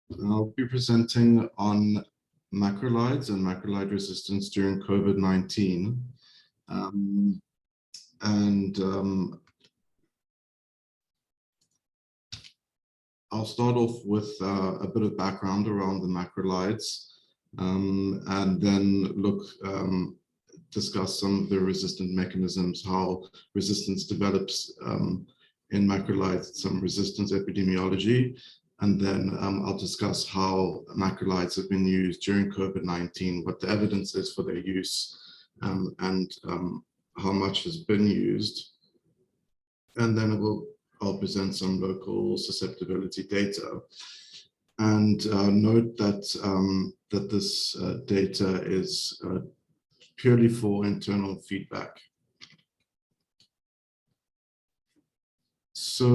I'll be presenting on macrolides and macrolide resistance during COVID-19. I'll start off with a bit of background around the macrolides, and then discuss some of the resistant mechanisms, how resistance develops in macrolides, some resistance epidemiology. And then I'll discuss how macrolides have been used during COVID-19, what the evidence is for their use, and how much has been used. And then I'll present some local susceptibility data. And note that, that this data is purely for internal feedback. So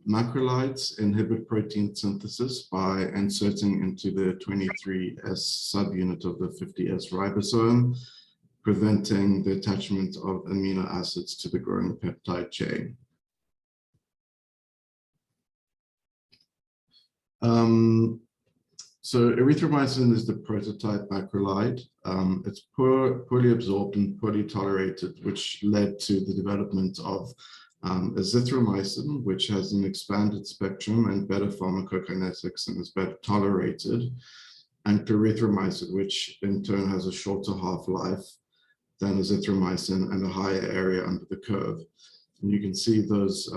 macrolides inhibit protein synthesis by inserting into the 23S subunit of the 50S ribosome, preventing the attachment of amino acids to the growing peptide chain. So erythromycin is the prototype macrolide. It's poorly absorbed and poorly tolerated, which led to the development of azithromycin, which has an expanded spectrum and better pharmacokinetics and is better tolerated, and clarithromycin, which in turn has a shorter half-life than azithromycin and a higher area under the curve. And you can see those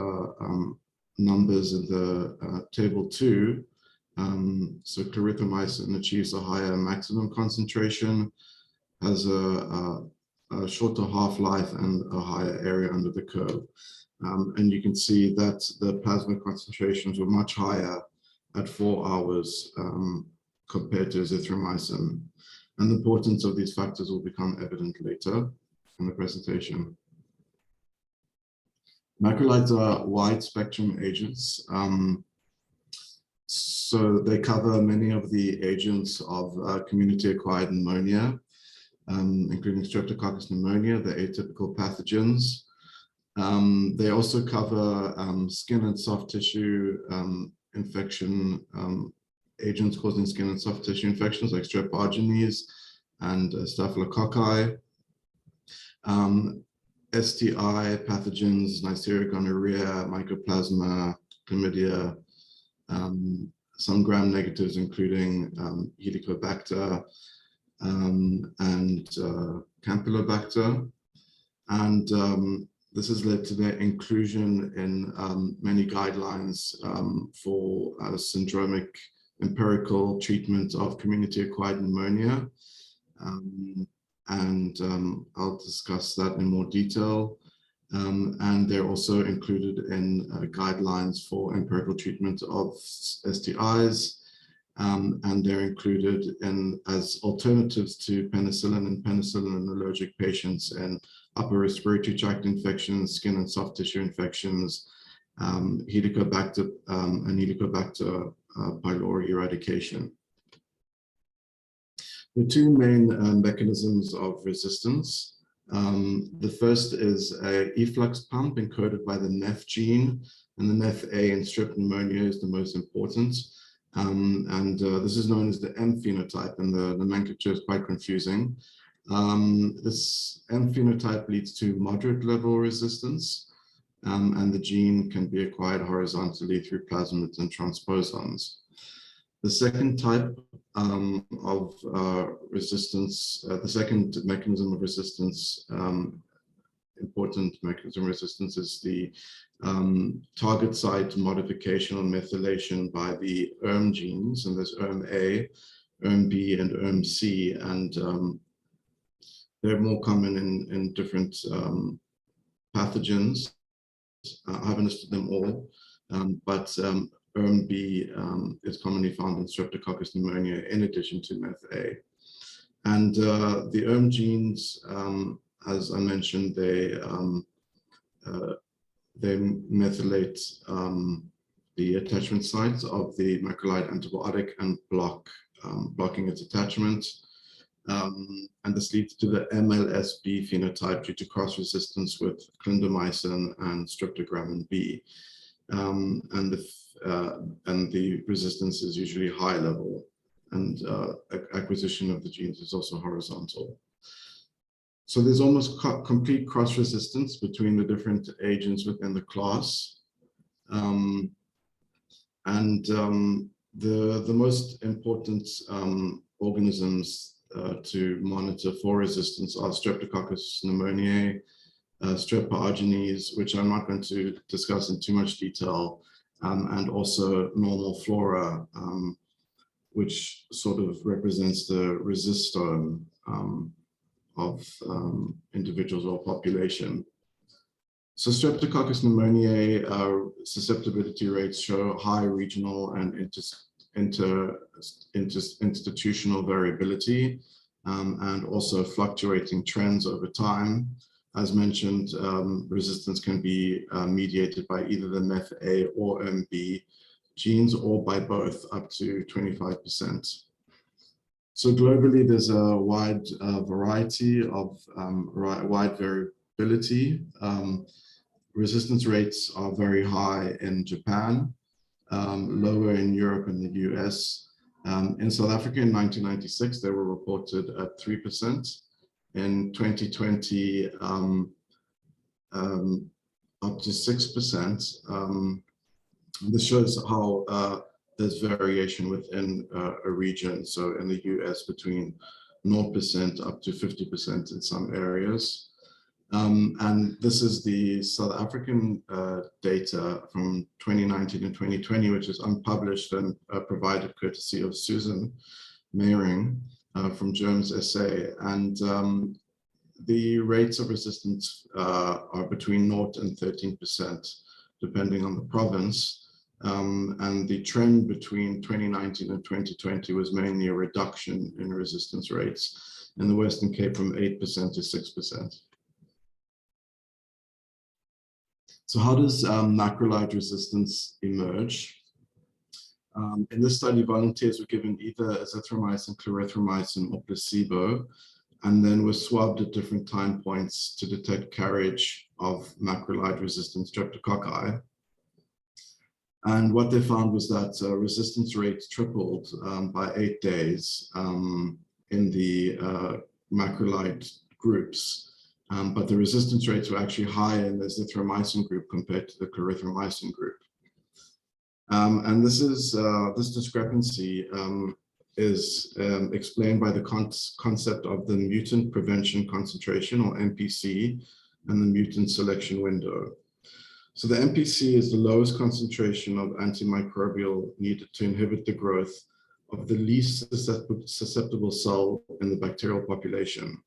numbers in the table 2. So clarithromycin achieves a higher maximum concentration, has a shorter half-life and a higher area under the curve. And you can see that the plasma concentrations were much higher at 4 hours compared to azithromycin. And the importance of these factors will become evident later in the presentation. Macrolides are wide spectrum agents. So they cover many of the agents of community-acquired pneumonia, including Streptococcus pneumonia, the atypical pathogens. They also cover skin and soft tissue infection, agents causing skin and soft tissue infections like strep arginines and staphylococci. STI pathogens, Neisseria gonorrhea, mycoplasma, chlamydia, some gram-negatives including Helicobacter and Campylobacter. And this has led to their inclusion in many guidelines for syndromic empirical treatment of community-acquired pneumonia. I'll discuss that in more detail. And they're also included in guidelines for empirical treatment of STIs. And they're included in as alternatives to penicillin and penicillin allergic patients in upper respiratory tract infections, skin and soft tissue infections, Helicobacter and Helicobacter pylori eradication. The two main mechanisms of resistance. The first is an efflux pump encoded by the NEF gene, and the NEF-A in strep pneumonia is the most important. This is known as the M phenotype, and the nomenclature is quite confusing. This M phenotype leads to moderate level resistance, and the gene can be acquired horizontally through plasmids and transposons. The second type of resistance, the second mechanism of resistance, important mechanism of resistance, is the target site modification or methylation by the ERM genes, and there's ERM-A, ERM-B, and ERM-C, and they're more common in different pathogens. I haven't listed them all, but ERM-B is commonly found in Streptococcus pneumonia in addition to MEF-A. And the ERM genes, as I mentioned, they methylate the attachment sites of the macrolide antibiotic and blocking its attachment. And this leads to the MLSB phenotype due to cross-resistance with clindamycin and streptogramin B. And and the resistance is usually high level, and acquisition of the genes is also horizontal. So there's almost complete cross-resistance between the different agents within the class. The most important organisms to monitor for resistance are Streptococcus pneumoniae, Strep pyogenes, which I'm not going to discuss in too much detail, and also normal flora, which sort of represents the resistome of individuals or population. So Streptococcus pneumoniae susceptibility rates show high regional and institutional variability, and also fluctuating trends over time. As mentioned, resistance can be mediated by either the MEF-A or MB genes, or by both, up to 25%. So globally, there's a wide variety of wide variability. Resistance rates are very high in Japan, lower in Europe and the US. In South Africa in 1996, they were reported at 3%. In 2020, up to 6%. This shows how there's variation within a region. So in the US, between 0% up to 50% in some areas. And this is the South African data from 2019 and 2020, which is unpublished and provided courtesy of Susan Meyering from Germs SA. And the rates of resistance are between 0 and 13%, depending on the province. And the trend between 2019 and 2020 was mainly a reduction in resistance rates in the Western Cape from 8% to 6%. So how does macrolide resistance emerge? In this study, volunteers were given either azithromycin, clarithromycin, or placebo, and then were swabbed at different time points to detect carriage of macrolide-resistant streptococci. And what they found was that resistance rates tripled by 8 days in the macrolide groups. But the resistance rates were actually higher in the azithromycin group compared to the clarithromycin group. And this discrepancy is explained by the concept of the mutant prevention concentration, or MPC, and the mutant selection window. So the MPC is the lowest concentration of antimicrobial needed to inhibit the growth of the least susceptible cell in the bacterial population.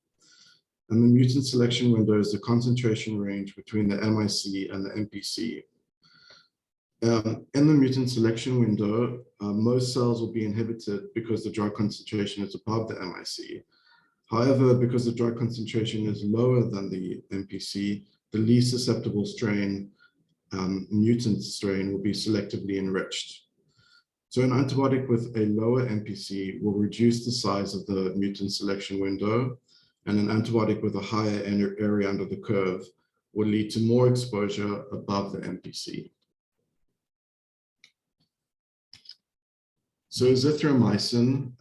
And the mutant selection window is the concentration range between the MIC and the MPC. In the mutant selection window, most cells will be inhibited because the drug concentration is above the MIC. However, because the drug concentration is lower than the MPC, the least susceptible strain, mutant strain, will be selectively enriched. So an antibiotic with a lower MPC will reduce the size of the mutant selection window, and an antibiotic with a higher area under the curve will lead to more exposure above the MPC. So azithromycin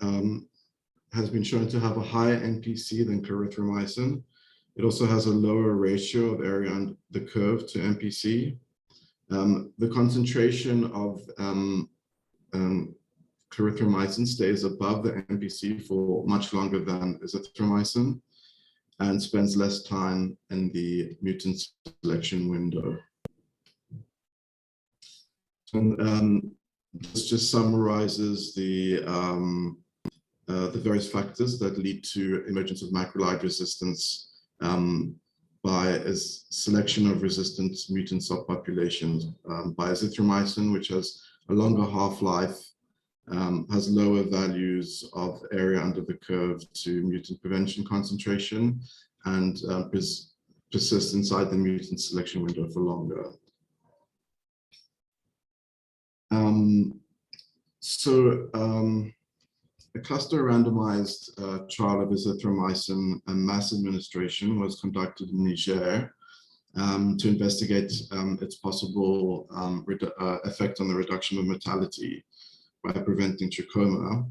has been shown to have a higher MPC than clarithromycin. It also has a lower ratio of area under the curve to MPC. The concentration of clarithromycin stays above the MPC for much longer than azithromycin, and spends less time in the mutant selection window. And this just summarizes the various factors that lead to emergence of macrolide resistance by selection of resistant mutant subpopulations, by azithromycin, which has a longer half-life, has lower values of area under the curve to mutant prevention concentration, and persists inside the mutant selection window for longer. A cluster randomized trial of azithromycin and mass administration was conducted in Niger, to investigate its possible effect on the reduction of mortality by preventing trachoma.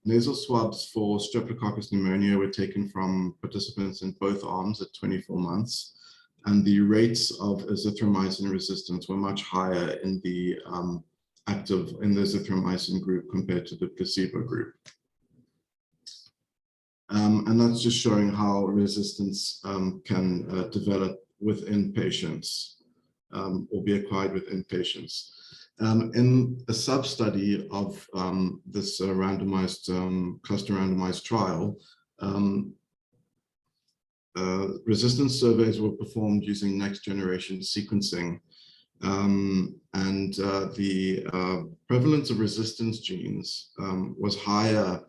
Nasal swabs for Streptococcus pneumonia were taken from participants in both arms at 24 months. And the rates of azithromycin resistance were much higher in the azithromycin group compared to the placebo group. And that's just showing how resistance can develop within patients or be acquired within patients. In a sub-study of this cluster randomized trial, resistance surveys were performed using next-generation sequencing, and the prevalence of resistance genes was higher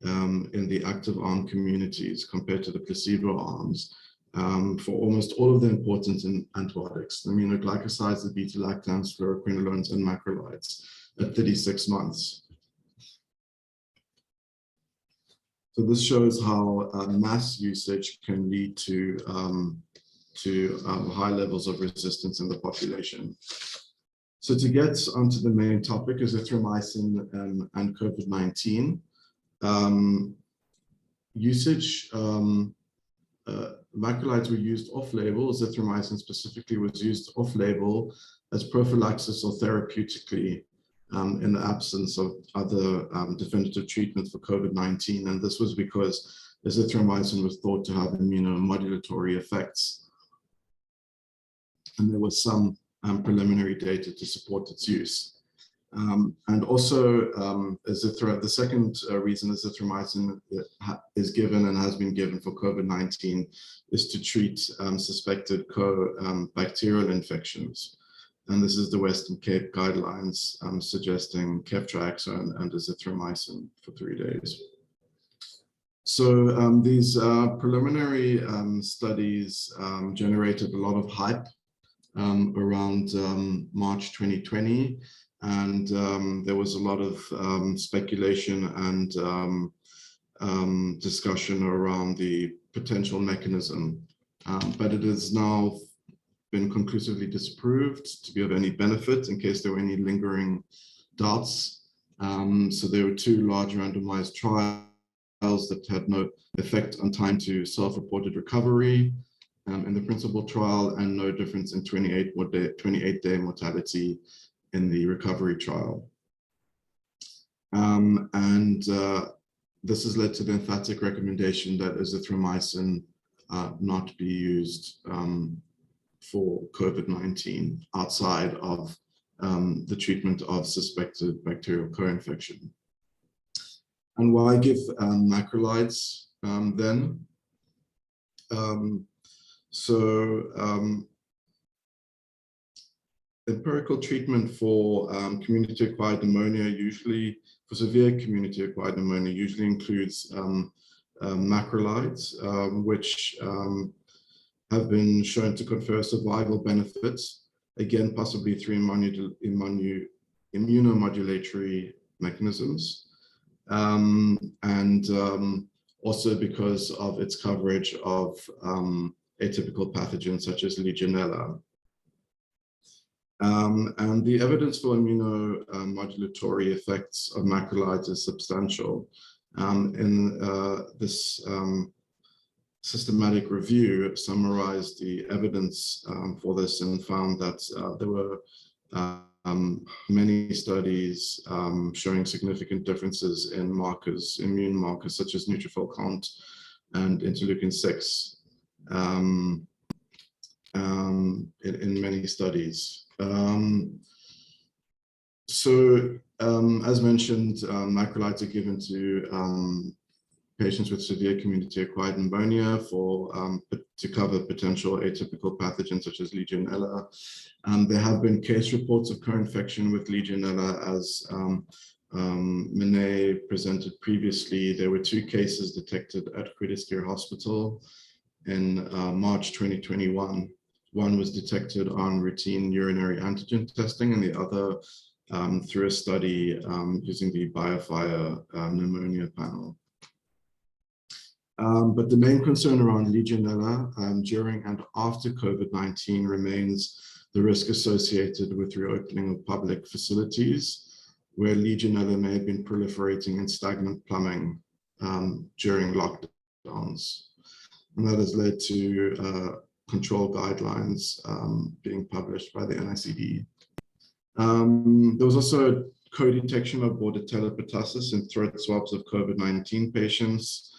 in the active arm communities compared to the placebo arms for almost all of the important antibiotics, the aminoglycosides, the beta-lactams, fluoroquinolones, and macrolides at 36 months. So this shows how mass usage can lead to high levels of resistance in the population. So to get onto the main topic, azithromycin and COVID-19. Usage, macrolides were used off-label. Azithromycin specifically was used off-label as prophylaxis or therapeutically in the absence of other definitive treatments for COVID-19. And this was because azithromycin was thought to have immunomodulatory effects. And there was some preliminary data to support its use. And also, the second reason azithromycin is given and has been given for COVID-19 is to treat suspected bacterial infections. And this is the Western Cape guidelines suggesting ceftriaxone and azithromycin for 3 days. So these preliminary studies generated a lot of hype around March 2020. And there was a lot of speculation and discussion around the potential mechanism, but it has now been conclusively disproved to be of any benefit in case there were any lingering doubts. So there were 2 large randomized trials that had no effect on time to self-reported recovery in the principal trial, and no difference in 28-day mortality in the recovery trial. This has led to the emphatic recommendation that azithromycin not be used for COVID-19 outside of the treatment of suspected bacterial co-infection. And why give macrolides then? Empirical treatment for community-acquired pneumonia, usually for severe community-acquired pneumonia, usually includes macrolides, which have been shown to confer survival benefits, again, possibly through immunomodulatory mechanisms, and also because of its coverage of atypical pathogens such as Legionella. And the evidence for immunomodulatory effects of macrolides is substantial. In this systematic review summarized the evidence for this and found that there were many studies showing significant differences in markers, immune markers such as neutrophil count and interleukin-6 in many studies. As mentioned, macrolides are given to patients with severe community-acquired pneumonia to cover potential atypical pathogens such as Legionella. There have been case reports of co-infection with Legionella, as Mene presented previously. There were 2 cases detected at Critiskir Hospital in March 2021. One was detected on routine urinary antigen testing, and the other through a study using the BioFire pneumonia panel. But the main concern around Legionella during and after COVID-19 remains the risk associated with reopening of public facilities, where Legionella may have been proliferating in stagnant plumbing during lockdowns. And that has led to control guidelines being published by the NICD. There was also co-detection of Bordetella pertussis in throat swabs of COVID-19 patients,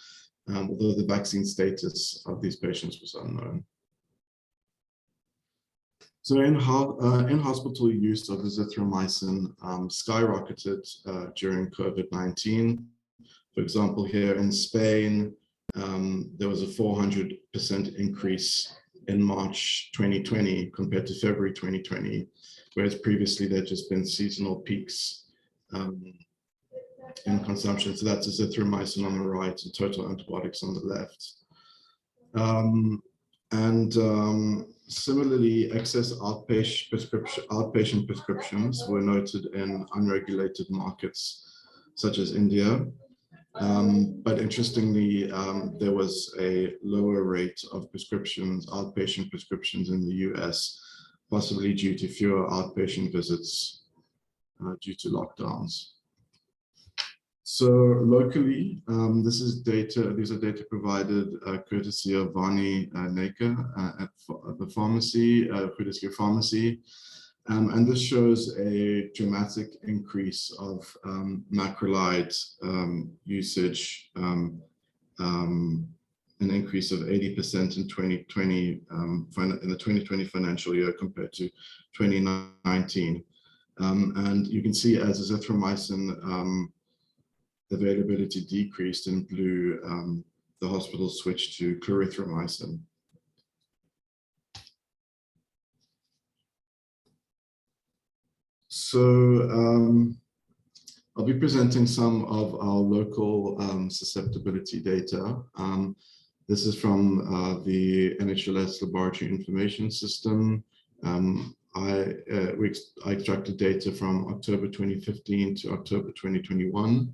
although the vaccine status of these patients was unknown. So in hospital use of azithromycin skyrocketed during COVID-19. For example, here in Spain, there was a 400% increase in March 2020 compared to February 2020, whereas previously there'd just been seasonal peaks in consumption. So that's azithromycin on the right and total antibiotics on the left. Similarly, excess outpatient prescriptions were noted in unregulated markets such as India. But interestingly, there was a lower rate of prescriptions, outpatient prescriptions in the US, possibly due to fewer outpatient visits due to lockdowns. So locally, these are data provided courtesy of Vani Naker at the pharmacy, courtesy of pharmacy. And this shows a dramatic increase of macrolide usage, an increase of 80% in 2020, in the 2020 financial year compared to 2019. And you can see as azithromycin availability decreased in blue, the hospital switched to clarithromycin. So I'll be presenting some of our local susceptibility data. This is from the NHLS Laboratory Information System. I extracted data from October 2015 to October 2021.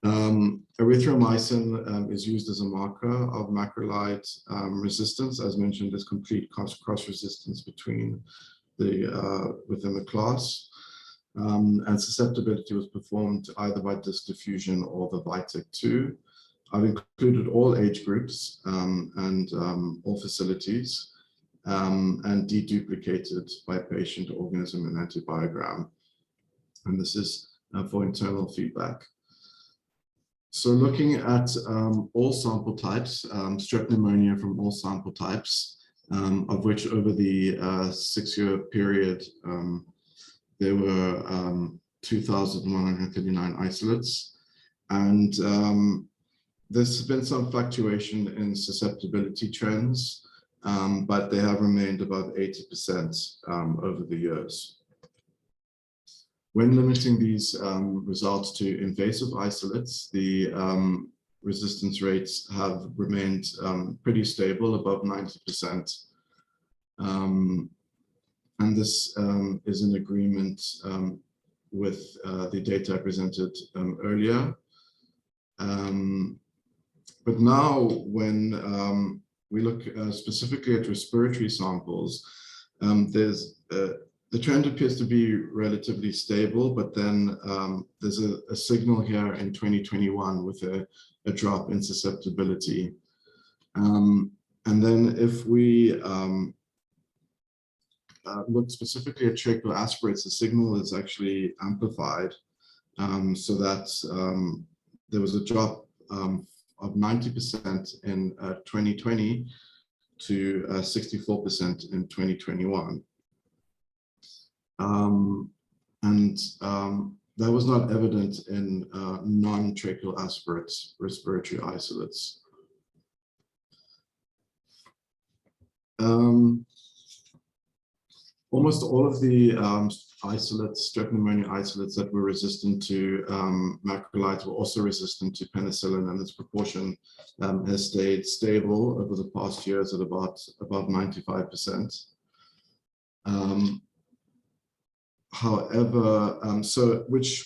Erythromycin is used as a marker of macrolide resistance. As mentioned, there's complete cross resistance between within the class. And susceptibility was performed either by disk diffusion or the Vitek-2. I've included all age groups and all facilities and deduplicated by patient, organism, and antibiogram. And this is for internal feedback. So looking at all sample types, strep pneumonia from all sample types, of which over the 6-year period, there were 2,139 isolates. And there's been some fluctuation in susceptibility trends, but they have remained above 80% over the years. When limiting these results to invasive isolates, the resistance rates have remained pretty stable, above 90%. And this is in agreement with the data I presented earlier. But now when we look specifically at respiratory samples, the trend appears to be relatively stable, but then there's a signal here in 2021 with a drop in susceptibility. And then if we look specifically at tracheal aspirates, the signal is actually amplified, so that there was a drop of 90% in 2020 to 64% in 2021. That was not evident in non-tracheal aspirate respiratory isolates. Almost all of the isolates, strep pneumonia isolates that were resistant to macrolides were also resistant to penicillin, and this proportion has stayed stable over the past years at about above 95%. However, which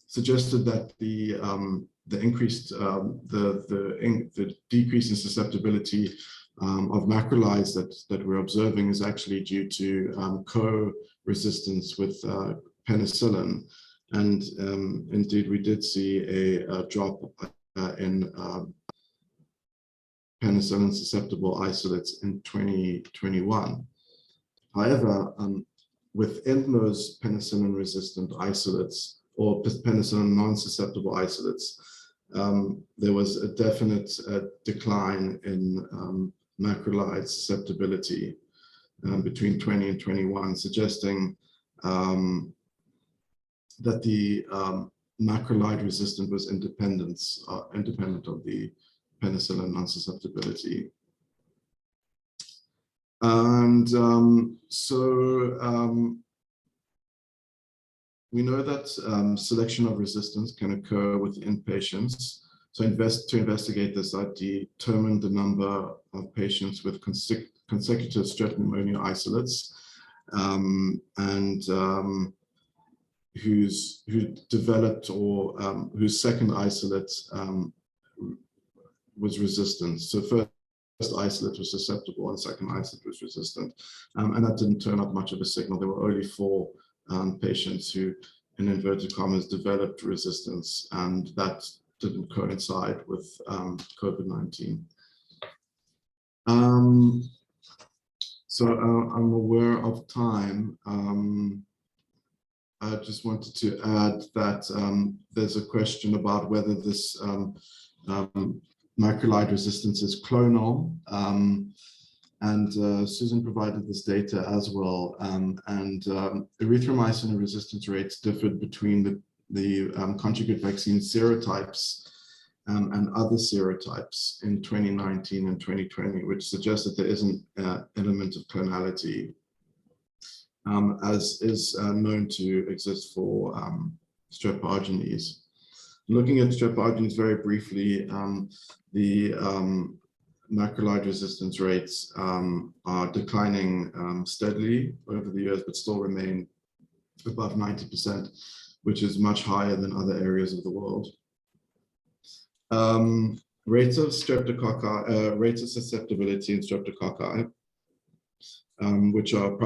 suggested that the the decrease in susceptibility of macrolides that we're observing is actually due to co-resistance with penicillin. And indeed, we did see a drop in penicillin susceptible isolates in 2021. However, within those penicillin resistant isolates or penicillin non-susceptible isolates, there was a definite decline in macrolide susceptibility between 20 and 21, suggesting that the macrolide resistant was independent of the penicillin non-susceptibility. And we know that selection of resistance can occur within patients. So to investigate this, I determined the number of patients with consecutive strep pneumonia isolates who developed or whose second isolate was resistant. So first isolate was susceptible and second isolate was resistant. And that didn't turn up much of a signal. There were only 4 patients who, in inverted commas, developed resistance, and that didn't coincide with COVID-19. So I'm aware of time. I just wanted to add that there's a question about whether this macrolide resistance is clonal. Susan provided this data as well. Erythromycin resistance rates differed between the conjugate vaccine serotypes and other serotypes in 2019 and 2020, which suggests that there is an element of clonality, as is known to exist for strep pyogenes. Looking at strep pyogenes very briefly, the macrolide resistance rates are declining steadily over the years, but still remain above 90%, which is much higher than other areas of the world. Rates of streptococci, rates of susceptibility in streptococci, which are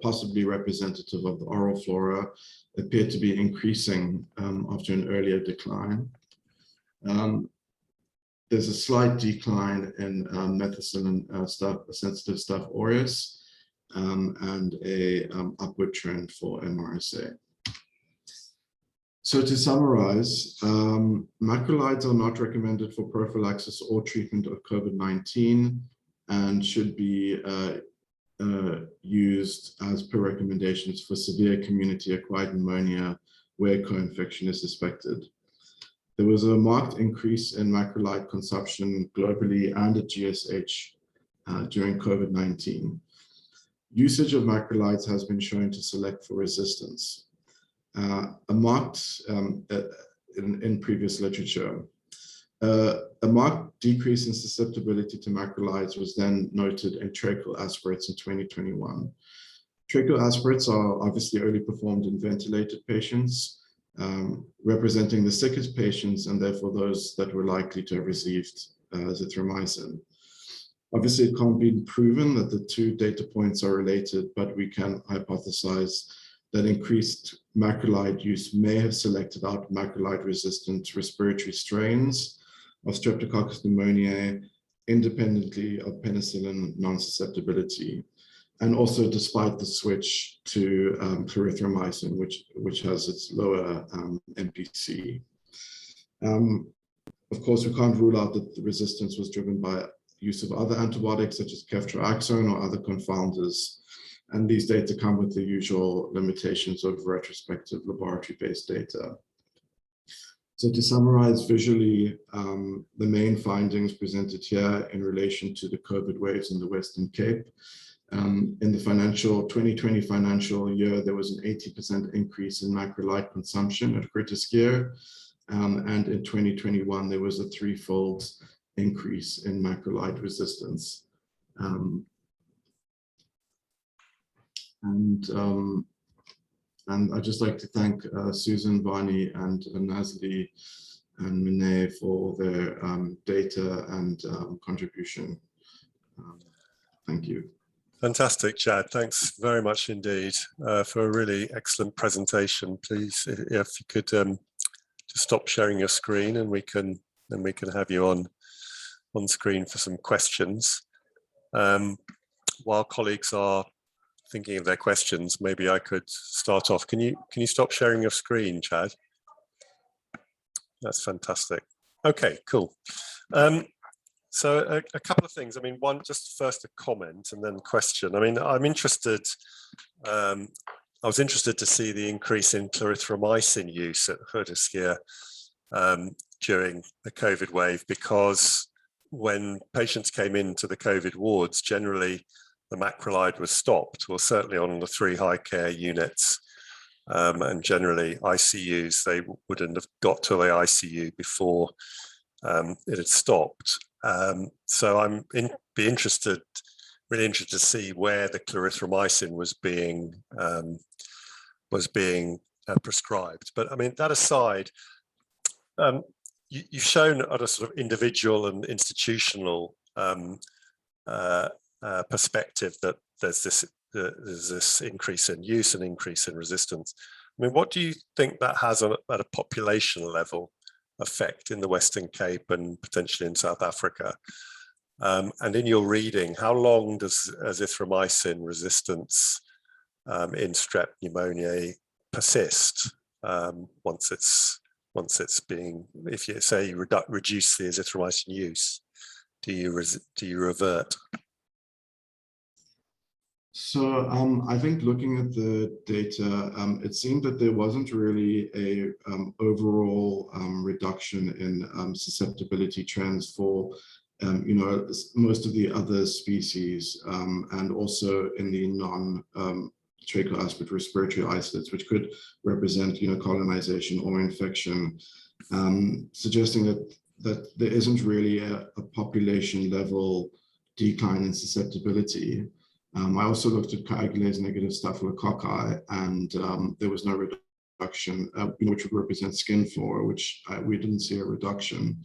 possibly representative of the oral flora, appear to be increasing after an earlier decline. There's a slight decline in methicillin sensitive Staph aureus and a upward trend for MRSA. So to summarize, macrolides are not recommended for prophylaxis or treatment of COVID-19 and should be used as per recommendations for severe community-acquired pneumonia where co-infection is suspected. There was a marked increase in macrolide consumption globally and at GSH during COVID-19. Usage of macrolides has been shown to select for resistance. In previous literature. A marked decrease in susceptibility to macrolides was then noted in tracheal aspirates in 2021. Tracheal aspirates are obviously only performed in ventilated patients, representing the sickest patients and therefore those that were likely to have received azithromycin. Obviously, it can't be proven that the 2 data points are related, but we can hypothesize that increased macrolide use may have selected out macrolide-resistant respiratory strains of Streptococcus pneumoniae independently of penicillin non-susceptibility, and also despite the switch to clarithromycin, which has its lower MPC. Of course, we can't rule out that the resistance was driven by use of other antibiotics such as ceftriaxone or other confounders. And these data come with the usual limitations of retrospective laboratory-based data. So to summarize visually, the main findings presented here in relation to the COVID waves in the Western Cape. In the 2020 financial year, there was an 80% increase in macrolide consumption at Groote and in 2021, there was a 3-fold increase in macrolide resistance. And I'd just like to thank Susan, Vani, and Nazli and Mine for their data and contribution. Thank you. Fantastic, Chad. Thanks very much indeed for a really excellent presentation. Please, if you could just stop sharing your screen, and we can have you on screen for some questions. While colleagues are thinking of their questions, maybe I could start off. Can you stop sharing your screen, Chad? That's fantastic. Okay, cool. So a couple of things. I mean, one, just first a comment and then question. I mean, I'm interested, I was interested to see the increase in clarithromycin use at Huddersfield during the COVID wave, because when patients came into the COVID wards, generally the macrolide was stopped, or certainly on the 3 high care units. And generally ICUs, they wouldn't have got to the ICU before it had stopped. So I'm really interested to see where the clarithromycin was being prescribed. But I mean, that aside, you've shown at a sort of individual and institutional perspective that there's this increase in use and increase in resistance. I mean, what do you think that has at a population level effect in the Western Cape and potentially in South Africa? And in your reading, how long does azithromycin resistance in strep pneumoniae persist once it's being, if you say you reduce the azithromycin use, do you revert? So I think looking at the data, it seemed that there wasn't really a overall reduction in susceptibility trends for most of the other species, and also in the non-tracheoaspid respiratory isolates, which could represent colonization or infection, suggesting that there isn't really a population level decline in susceptibility. I also looked at coagulase negative staphylococci, and there was no reduction, which would represent skin flora, which we didn't see a reduction.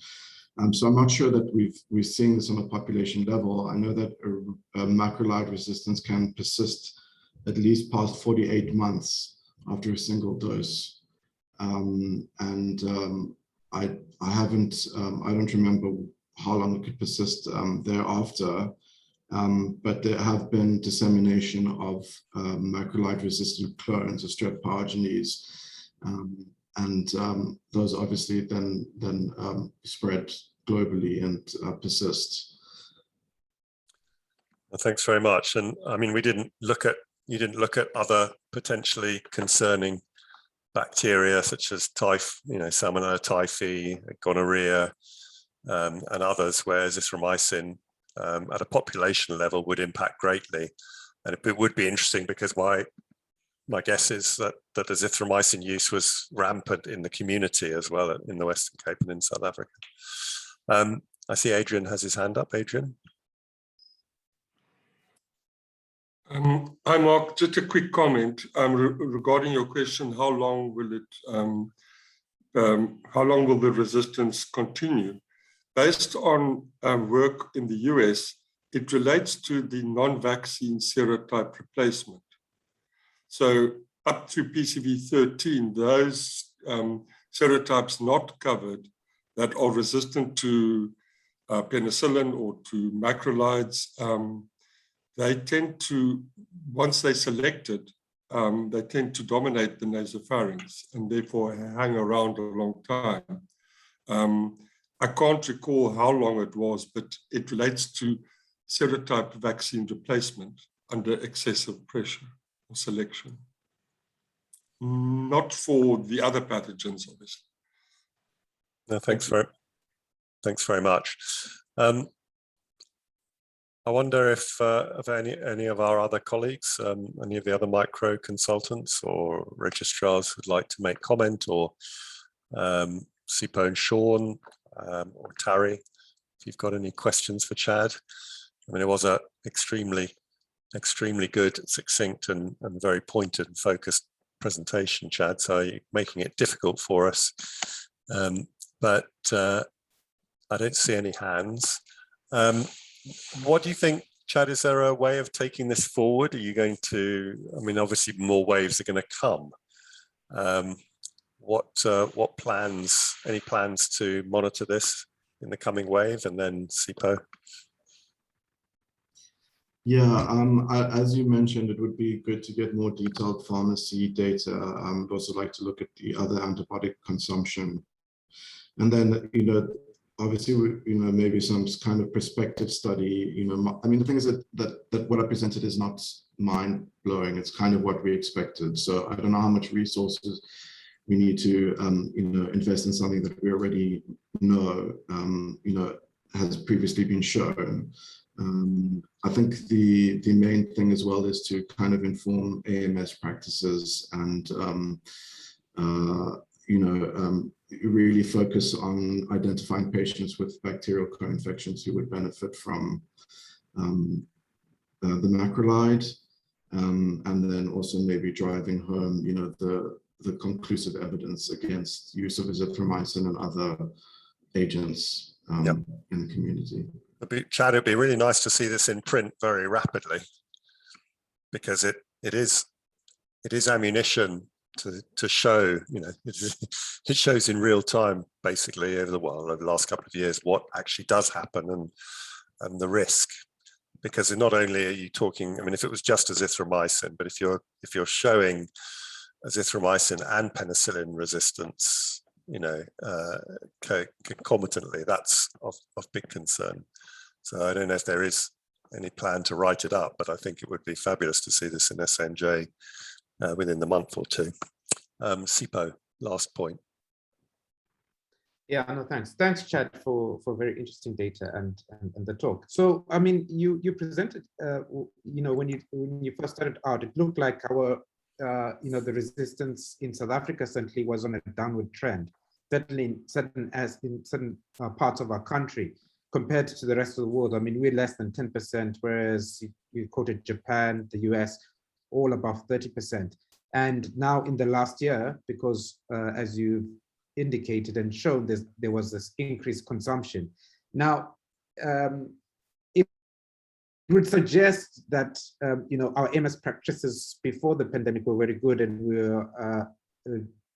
So I'm not sure that we're seeing this on a population level. I know that a macrolide resistance can persist at least past 48 months after a single dose, and I don't remember how long it could persist thereafter. But there have been dissemination of macrolide-resistant clones of strep pyogenes, and those obviously then spread globally and persist. Well, thanks very much. And I mean, you didn't look at other potentially concerning bacteria such as Salmonella typhi, gonorrhea, and others, where azithromycin at a population level would impact greatly. And it would be interesting, because my guess is that azithromycin use was rampant in the community as well in the Western Cape and in South Africa. I see Adrian has his hand up. Adrian. Hi Mark, just a quick comment regarding your question, how long will the resistance continue? Based on work in the US, it relates to the non-vaccine serotype replacement. So up to PCV13, those serotypes not covered that are resistant to penicillin or to macrolides, they tend to, once they're selected, they tend to dominate the nasopharynx and therefore hang around a long time. I can't recall how long it was, but it relates to serotype vaccine replacement under excessive pressure or selection. Not for the other pathogens, obviously. No, thanks very much. I wonder if any of our other colleagues, any of the other micro consultants or registrars would like to make comment, or Sipo and Sean, or Tari, if you've got any questions for Chad. I mean, it was a extremely good, succinct and very pointed and focused presentation, Chad, so you're making it difficult for us. but I don't see any hands. What do you think, Chad? Is there a way of taking this forward? Are you going to, I mean, obviously more waves are going to come. What plans, any plans to monitor this in the coming wave, and then SIPO? Yeah, as you mentioned, it would be good to get more detailed pharmacy data. I'd also like to look at the other antibiotic consumption. And then, obviously, maybe some kind of prospective study, I mean, the thing is that what I presented is not mind-blowing. It's kind of what we expected. So I don't know how much resources we need to, invest in something that we already know, has previously been shown. I think the main thing as well is to kind of inform AMS practices and, really focus on identifying patients with bacterial co-infections who would benefit from the macrolide, and then also maybe driving home, the conclusive evidence against use of azithromycin and other agents in the community. Chad, it'd be really nice to see this in print very rapidly, because it is ammunition to show, it shows in real time, basically over the last couple of years, what actually does happen and the risk. Because not only are you talking, I mean, if it was just azithromycin, but if you're showing azithromycin and penicillin resistance, concomitantly, that's of big concern. So I don't know if there is any plan to write it up, but I think it would be fabulous to see this in SNJ within the month or two. SIPO, last point. Yeah, no, thanks. Thanks, Chad, for very interesting data and the talk. So, I mean, you presented, when you first started out, it looked like our, the resistance in South Africa certainly was on a downward trend, certainly in certain parts of our country compared to the rest of the world. I mean, we're less than 10%, whereas you quoted Japan, the US, all above 30%. And now in the last year, because as you indicated and shown, there was this increased consumption. Now, it would suggest that our MS practices before the pandemic were very good, and we were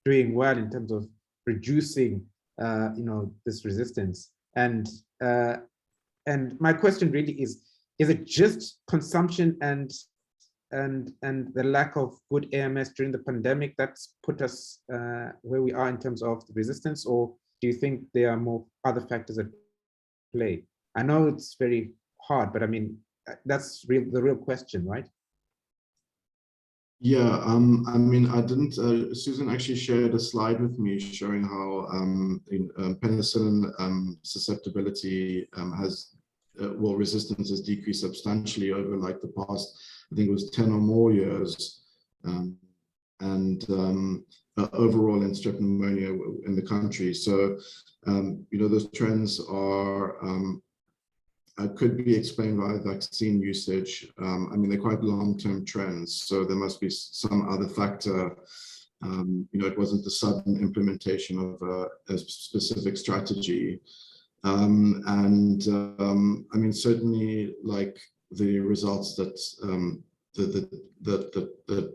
doing well in terms of reducing this resistance. And my question really is it just consumption and the lack of good AMS during the pandemic that's put us where we are in terms of the resistance, or do you think there are more other factors at play? I know it's very hard, but I mean, that's the real question, right? Yeah, I mean, I didn't, Susan actually shared a slide with me showing how penicillin susceptibility resistance has decreased substantially over like the past, I think it was 10 or more years, and overall in strep pneumonia in the country. So, those trends are, could be explained by vaccine usage. I mean, they're quite long-term trends, so there must be some other factor. It wasn't the sudden implementation of a specific strategy. I mean, certainly, like the results that that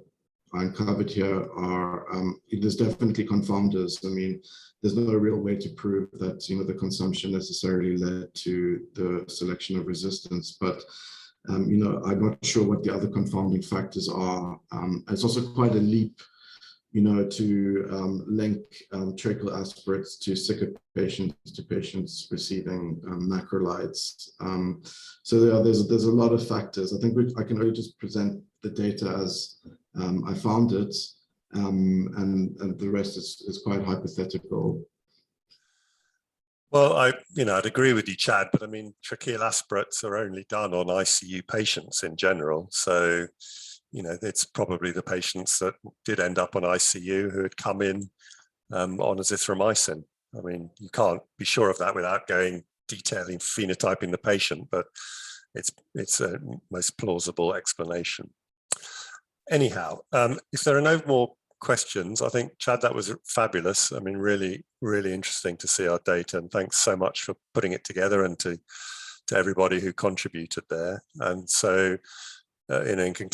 I uncovered here are, there's definitely confounders. I mean, there's no real way to prove that the consumption necessarily led to the selection of resistance, but I'm not sure what the other confounding factors are. It's also quite a leap, to link tracheal aspirates to sicker patients, to patients receiving macrolides. So there's a lot of factors. I think I can only just present the data as I found it, and the rest is quite hypothetical. Well, I'd agree with you, Chad, but I mean, tracheal aspirates are only done on ICU patients in general. So, it's probably the patients that did end up on ICU who had come in on azithromycin. I mean, you can't be sure of that without detailing phenotyping the patient, but it's a most plausible explanation. Anyhow, if there are no more questions. I think, Chad, that was fabulous. I mean, really, really interesting to see our data, and thanks so much for putting it together, and to everybody who contributed there. And so, in conclusion,